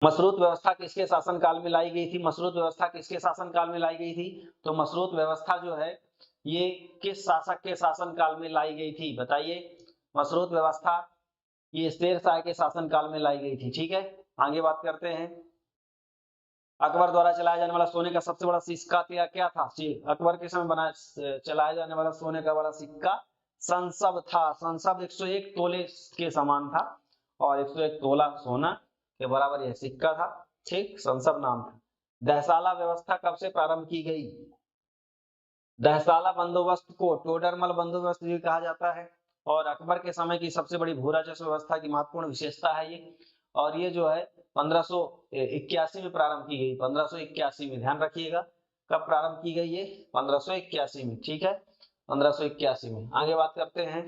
मशरूत व्यवस्था किसके शासनकाल में लाई गई थी? मशरूत व्यवस्था किसके शासनकाल में लाई गई थी? तो मशरूत व्यवस्था जो है ये किस शासक के शासनकाल में लाई गई थी? बताइए। मशरूत व्यवस्था ये शेर शाह के शासनकाल में लाई गई थी। ठीक है, आगे बात करते हैं। अकबर द्वारा चलाया जाने वाला सोने का सबसे बड़ा सिक्का क्या था? अकबर के समय बना चलाया जाने वाला सोने का बड़ा सिक्का संसद था। संसद 101 तोले के समान था और 101 तोला सोना के बराबर यह सिक्का था। ठीक, संसद नाम था। दहसाला व्यवस्था कब से प्रारंभ की गई? दहसाला बंदोबस्त को टोडरमल बंदोबस्त भी कहा जाता है और अकबर के समय की सबसे बड़ी भू राजस्व व्यवस्था की महत्वपूर्ण विशेषता है ये। और ये जो है 1581 में प्रारंभ की गई। 1581 में, ध्यान रखिएगा कब प्रारंभ की गई ये? 1581 में। ठीक है, 1581 में। आगे बात करते हैं।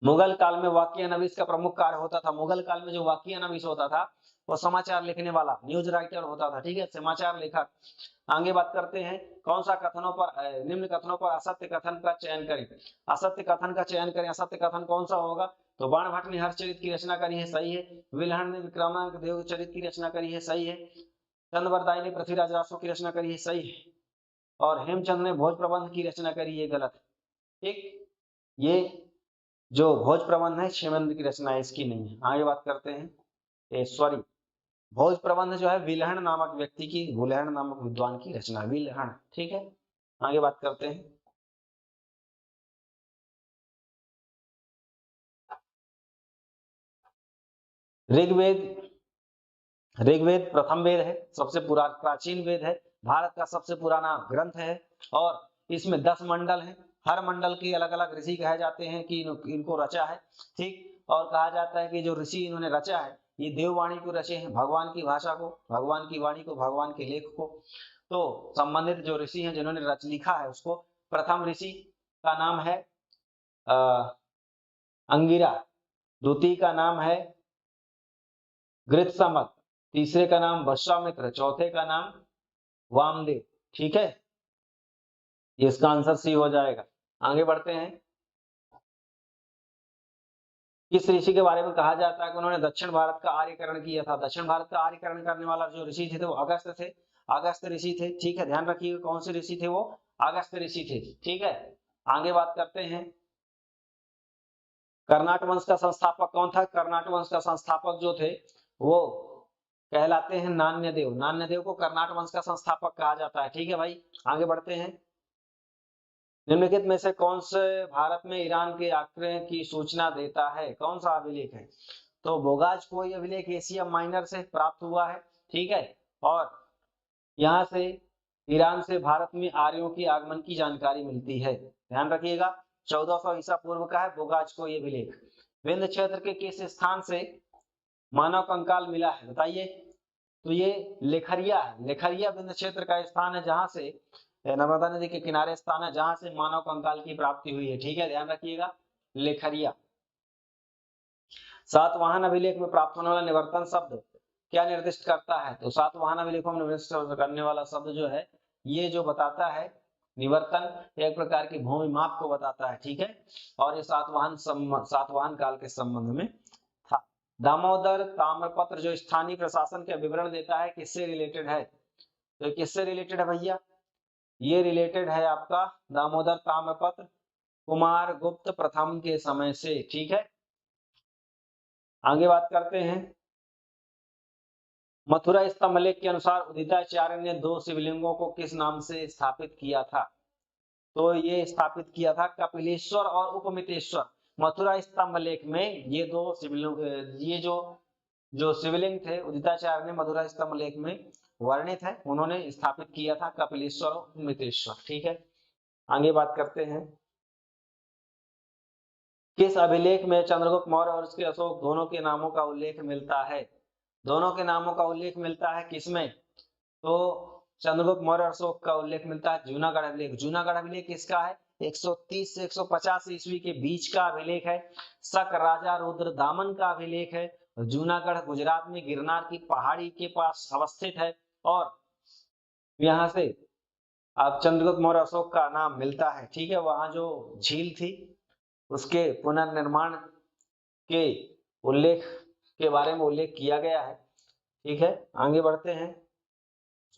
मुगल काल में वाकिया नवीस का प्रमुख कार्य होता था। मुगल काल में जो वाकिया नवीस होता था वो समाचार लिखने वाला न्यूज राइटर होता था। ठीक है, समाचार लेखक। आगे बात करते हैं। कौन सा कथनों पर निम्न कथनों पर असत्य कथन का चयन करें? असत्य कथन का चयन करें। असत्य कथन कौन सा होगा? तो बाणभट्ट ने हर्षचरित की रचना करी है, सही है। विल्हण ने विक्रमांक देव चरित की रचना करी है, सही है। चंद्रबरदाई ने पृथ्वीराज रासो की रचना करी है, सही है। और हेमचंद ने भोज प्रबंध की रचना करी है, गलत है। ठीक, ये जो भोज प्रबंध है क्षेमेंद्र की रचना है, इसकी नहीं है। आगे बात करते हैं। सॉरी, भोज प्रबंध जो है विल्हण नामक व्यक्ति की, विल्हण नामक विद्वान की रचना, विल्हण। ठीक है, आगे बात करते हैं। ऋग्वेद, ऋग्वेद प्रथम वेद है, सबसे प्राचीन वेद है, भारत का सबसे पुराना ग्रंथ है और इसमें 10 मंडल हैं। हर मंडल के अलग अलग ऋषि कहे जाते हैं कि इनको रचा है। ठीक, और कहा जाता है कि जो ऋषि इन्होंने रचा है ये देववाणी को रचे हैं, भगवान की भाषा को, भगवान की वाणी को, भगवान के लेख को। तो संबंधित जो ऋषि हैं जिन्होंने रच लिखा है उसको, प्रथम ऋषि का नाम है अंगिरा, द्वितीय का नाम है गृत्समक, तीसरे का नाम वश्वामित्र, चौथे का नाम वामदेव। ठीक है, इसका आंसर सी हो जाएगा। आगे बढ़ते हैं। किस ऋषि के बारे में कहा जाता है कि उन्होंने दक्षिण भारत का आर्यकरण किया था? दक्षिण भारत का आर्यकरण करने वाला जो ऋषि थे वो अगस्त्य थे। अगस्त्य ऋषि थे। ठीक है, ध्यान रखिएगा कौन से ऋषि थे वो? अगस्त्य ऋषि थे। ठीक है, आगे बात करते हैं। कर्नाट वंश का संस्थापक कौन था? कर्नाट वंश का संस्थापक जो थे वो कहलाते हैं नान्यदेव। नान्यदेव को कर्नाट वंश का संस्थापक कहा जाता है। ठीक है भाई, आगे बढ़ते हैं। निम्नलिखित में से कौन से भारत में ईरान के आक्रमण की सूचना देता है? कौन सा अभिलेख है? तो बोगाज को यह अभिलेख एशिया माइनर से प्राप्त हुआ है। ठीक है, और यहाँ से ईरान से भारत में आर्यों की आगमन की जानकारी मिलती है। ध्यान रखिएगा 1400 ईसा पूर्व का है बोगाज को ये अभिलेख। विंध्य क्षेत्र के किस स्थान से मानव कंकाल मिला है? बताइए। तो ये लेखरिया है। लेखरिया विंध्य क्षेत्र का स्थान है जहां से नर्मदा नदी के किनारे स्थान है जहां से मानव कंकाल की प्राप्ति हुई है। ठीक है, ध्यान रखिएगा लेखरिया। सातवाहन अभिलेख में प्राप्त होने वाला निवर्तन शब्द क्या निर्दिष्ट करता है? तो सातवाहन अभिलेखों में निर्दिष्ट करने वाला शब्द जो है ये जो बताता है निवर्तन एक प्रकार की भूमि माप को बताता है। ठीक है, और ये सातवाहन काल के संबंध में था। दामोदर ताम्रपत्र जो स्थानीय प्रशासन के विवरण देता है किससे रिलेटेड है? तो किससे रिलेटेड है भैया? ये रिलेटेड है आपका दामोदर ताम्रपत्र कुमार गुप्त प्रथम के समय से। ठीक है, आगे बात करते हैं। मथुरा स्तंभलेख के अनुसार उदिताचार्य ने 2 शिवलिंगों को किस नाम से स्थापित किया था? तो ये स्थापित किया था कपिलेश्वर और उपमितेश्वर। मथुरा स्तंभलेख में ये 2 शिवलिंग, ये जो शिवलिंग थे उदिताचार्य ने मथुरा स्तंभलेख में वर्णित है, उन्होंने स्थापित किया था कपिलेश्वर और उपमितेश्वर। ठीक है, आगे बात करते हैं। किस अभिलेख में चंद्रगुप्त मौर्य और उसके अशोक दोनों के नामों का उल्लेख मिलता है? दोनों के नामों का उल्लेख मिलता है किसमें? तो चंद्रगुप्त मौर्य और अशोक का उल्लेख मिलता है जूनागढ़ अभिलेख। जूनागढ़ अभिलेख किसका है? 130 से 150 ईस्वी के बीच का अभिलेख है। शक राजा रुद्रदामन का अभिलेख है। जूनागढ़ गुजरात में गिरनार की पहाड़ी के पास अवस्थित है और यहाँ से अब चंद्रगुप्त मौर्य अशोक का नाम मिलता है। ठीक है, वहां जो झील थी उसके पुनर्निर्माण के उल्लेख के बारे में उल्लेख किया गया है। ठीक है, आगे बढ़ते हैं।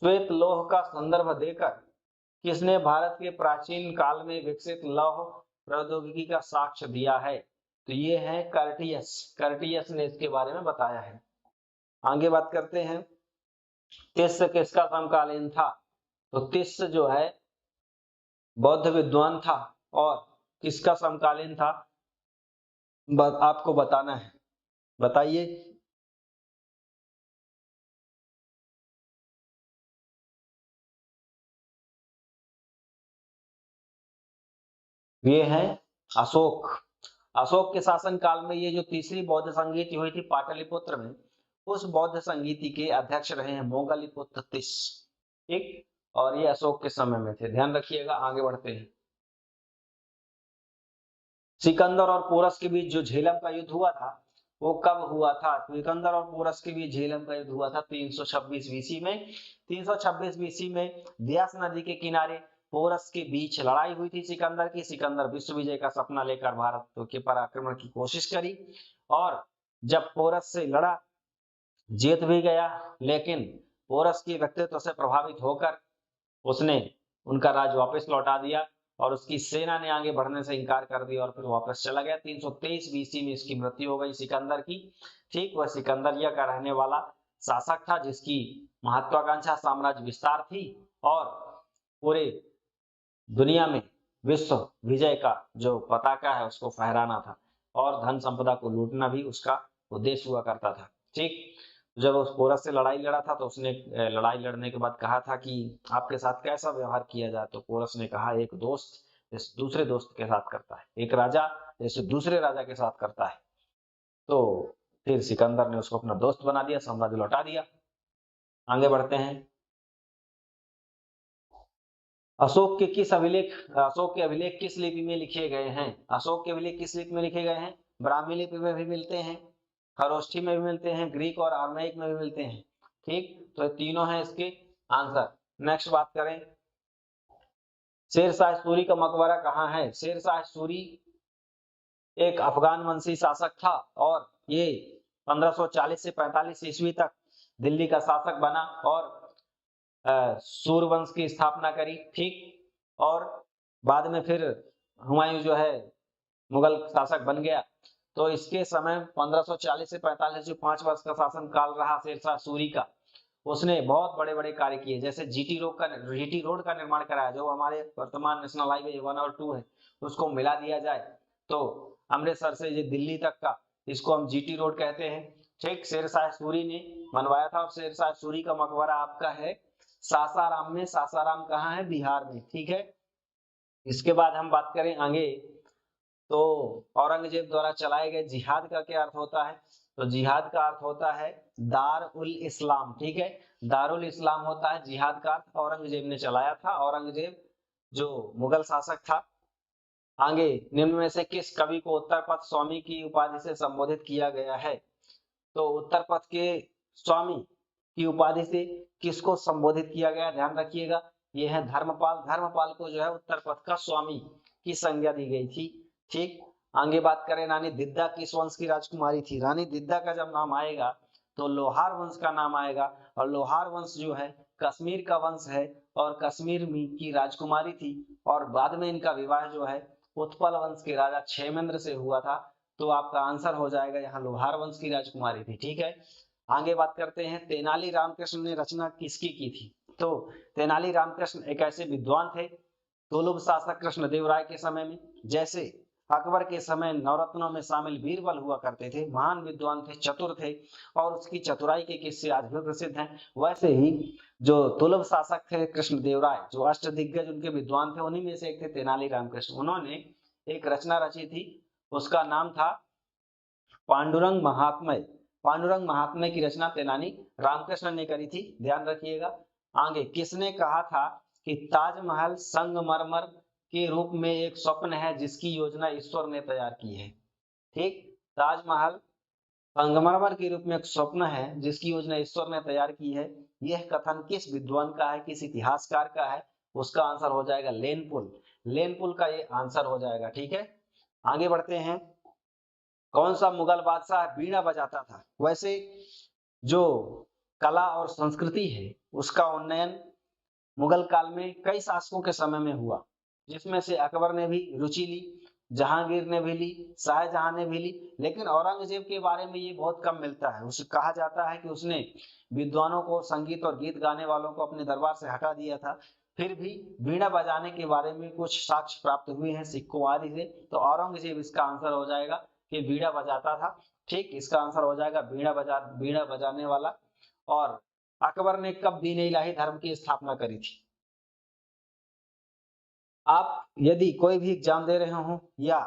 श्वेत लौह का संदर्भ देकर किसने भारत के प्राचीन काल में विकसित लौह प्रौद्योगिकी का साक्ष्य दिया है? तो ये है कर्टियस। कर्टियस ने इसके बारे में बताया है। आगे बात करते हैं, तिस्स किसका समकालीन था? तो तिस्स जो है बौद्ध विद्वान था और किसका समकालीन था आपको बताना है, बताइए। ये है अशोक। अशोक के शासन काल में ये जो तीसरी बौद्ध संगीति हुई थी पाटलिपुत्र में, उस बौद्ध संगीति के अध्यक्ष रहे हैं मोगलीपुत्र तिस्स। ठीक, और ये अशोक के समय में थे, ध्यान रखिएगा। आगे बढ़ते हैं। सिकंदर और पोरस के बीच जो झेलम का युद्ध हुआ था वो कब हुआ था? सिकंदर और पोरस के बीच झेलम का युद्ध हुआ था 326 बीसी में। 326 बीसी में ब्यास नदी के किनारे पोरस के बीच लड़ाई हुई थी सिकंदर की। सिकंदर विश्व विजय का सपना लेकर भारत के पर आक्रमण की कोशिश करी और जब पोरस से लड़ा जीत भी गया, लेकिन पोरस के व्यक्तित्व से प्रभावित होकर उसने उनका राज वापस लौटा दिया और उसकी सेना ने आगे बढ़ने से इनकार कर दिया और फिर वापस चला गया। 323 बीसी में इसकी मृत्यु हो गई सिकंदर की। ठीक, वह सिकंदरिया का रहने वाला शासक था जिसकी महत्वाकांक्षा साम्राज्य विस्तार थी और पूरे दुनिया में विश्व विजय का जो पताका है उसको फहराना था और धन संपदा को लूटना भी उसका उद्देश्य हुआ करता था। ठीक, जब उस पोरस से लड़ाई लड़ा था तो उसने लड़ाई लड़ने के बाद कहा था कि आपके साथ कैसा व्यवहार किया जाए? तो पोरस ने कहा, एक दोस्त जैसे दूसरे दोस्त के साथ करता है, एक राजा जैसे दूसरे राजा के साथ करता है। तो फिर सिकंदर ने उसको अपना दोस्त बना दिया, साम्राज्य लौटा दिया। आगे बढ़ते हैं। अशोक के अभिलेख किस लिपि में लिखे गए हैं? अशोक के अभिलेख किस लिपि में लिखे गए हैं? ब्राह्मी लिपि में भी मिलते हैं, खरोष्ठी में भी मिलते हैं, ग्रीक और आर्मेयिक में भी मिलते हैं। ठीक, तो तीनों हैं इसके आंसर। नेक्स्ट बात करें, शेरशाह सूरी का मकबरा कहाँ है? शेरशाह सूरी एक अफगान वंशी शासक था और ये 1540 से 45 ईस्वी तक दिल्ली का शासक बना और सूरवंश की स्थापना करी। ठीक, और बाद में फिर हुमायूं जो है मुगल शासक बन गया। तो इसके समय 1540 से 45 जो 5 वर्ष का शासन काल रहा शेरशाह सूरी का, उसने बहुत बड़े बड़े कार्य किए, जैसे जीटी रोड का निर्माण कराया, जो हमारे वर्तमान नेशनल हाईवे 1 और 2 है उसको मिला दिया जाए तो अमृतसर से ये दिल्ली तक का, इसको हम जीटी रोड कहते हैं। ठीक, शेरशाह सूरी ने बनवाया था और शेरशाह सूरी का मकबरा आपका है सासाराम में। सासाराम कहाँ है? बिहार में। ठीक है, इसके बाद हम बात करें आगे, तो औरंगजेब द्वारा चलाए गए जिहाद का क्या अर्थ होता है? तो जिहाद का अर्थ होता है दार उल इस्लाम। ठीक है, दारुल इस्लाम होता है जिहाद का अर्थ। औरंगजेब ने चलाया था, औरंगजेब जो मुगल शासक था। आगे, निम्न में से किस कवि को उत्तरपथ स्वामी की उपाधि से संबोधित किया गया है? तो उत्तरपथ के स्वामी की उपाधि से किसको संबोधित किया गया? ध्यान रखिएगा, यह है धर्मपाल। धर्मपाल को जो है उत्तरपथ का स्वामी की संज्ञा दी गई थी। ठीक, आगे बात करें, रानी दिद्दा किस वंश की राजकुमारी थी? रानी दिद्दा का जब नाम आएगा तो लोहार वंश का नाम आएगा और लोहार वंश जो है कश्मीर का वंश है और कश्मीर की राजकुमारी थी और बाद में इनका विवाह जो है उत्पल वंश के राजा क्षेमेंद्र से हुआ था। तो आपका आंसर हो जाएगा यहाँ लोहार वंश की राजकुमारी थी। ठीक है, आगे बात करते हैं, तेनाली रामकृष्ण ने रचना किसकी की थी? तो तेनाली रामकृष्ण एक ऐसे विद्वान थे तुलुभ शासक कृष्णदेव राय के समय में, जैसे अकबर के समय नवरत्नों में शामिल बीरबल हुआ करते थे। महान विद्वान थे, चतुर थे और उसकी चतुराई के किस्से आज भी प्रसिद्ध हैं। वैसे ही जो तुलुभ शासक थे कृष्णदेव राय, जो अष्टदिग्गज उनके विद्वान थे, उन्हीं में से एक थे तेनाली रामकृष्ण। उन्होंने एक रचना रची थी, उसका नाम था पांडुरंग महात्म्य। पांडुरंग महात्म्य की रचना तेनाली रामकृष्ण ने करी थी, ध्यान रखिएगा। आगे, किसने कहा था कि ताजमहल संगमरमर के रूप में एक स्वप्न है जिसकी योजना ईश्वर ने तैयार की है? ठीक, ताजमहल संगमरमर के रूप में एक स्वप्न है जिसकी योजना ईश्वर ने तैयार की है। यह कथन किस विद्वान का है, किस इतिहासकार का है? उसका आंसर हो जाएगा लेनपुल। लेनपुल का ये आंसर हो जाएगा। ठीक है, आगे बढ़ते हैं। कौन सा मुगल बादशाह बीड़ा बजाता था। वैसे जो कला और संस्कृति है उसका उन्नयन मुगल काल में कई शासकों के समय में हुआ, जिसमें से अकबर ने भी रुचि ली, जहांगीर ने भी ली, शाहजहां ने भी ली, लेकिन औरंगजेब के बारे में ये बहुत कम मिलता है। उसे कहा जाता है कि उसने विद्वानों को, संगीत और गीत गाने वालों को अपने दरबार से हटा दिया था। फिर भी बीड़ा बजाने के बारे में कुछ साक्ष्य प्राप्त हुए हैं सिक्कों आदि से, तो औरंगजेब इसका आंसर हो जाएगा कि बीड़ा बजाता था। ठीक, इसका आंसर हो जाएगा बीड़ा बजाने वाला। और अकबर ने कब दीन इलाही धर्म की स्थापना करी थी। आप यदि कोई भी एग्जाम दे रहे हो या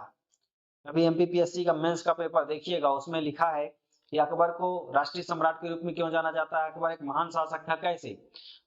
अभी एमपीपीएससी का मेंस का पेपर देखिएगा, उसमें लिखा है कि अकबर को राष्ट्रीय सम्राट के रूप में क्यों जाना जाता है, अकबर एक महान शासक था। कैसे?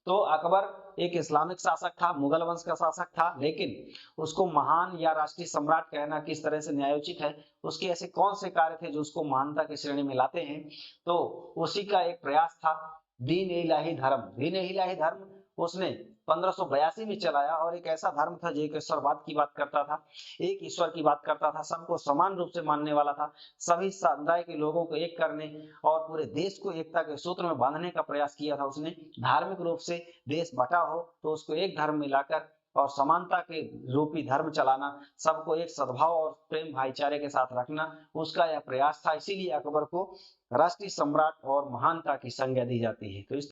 तो अकबर एक इस्लामिक शासक था, मुगल वंश का शासक था, लेकिन उसको महान या राष्ट्रीय सम्राट कहना किस तरह से न्यायोचित है, उसके ऐसे कौन से कार्य थे जो उसको महानता की श्रेणी में लाते हैं, तो उसी का एक प्रयास था दीन इलाही धर्म। दीन इलाही धर्म उसने 1582 में चलाया, और एक ऐसा धर्म था जो एक ईश्वरवाद की बात करता था, एक ईश्वर की बात करता था, सबको समान रूप से मानने वाला था, सभी समुदाय के लोगों को एक करने और पूरे देश को एकता के सूत्र में बांधने का प्रयास किया था उसने। धार्मिक रूप से देश बटा हो तो उसको एक धर्म में लाकर और समानता के रूपी धर्म चलाना, सबको एक सद्भाव और प्रेम भाईचारे के साथ रखना, उसका यह प्रयास था। इसीलिए अकबर को राष्ट्रीय सम्राट और महानता की संज्ञा दी जाती है। तो इस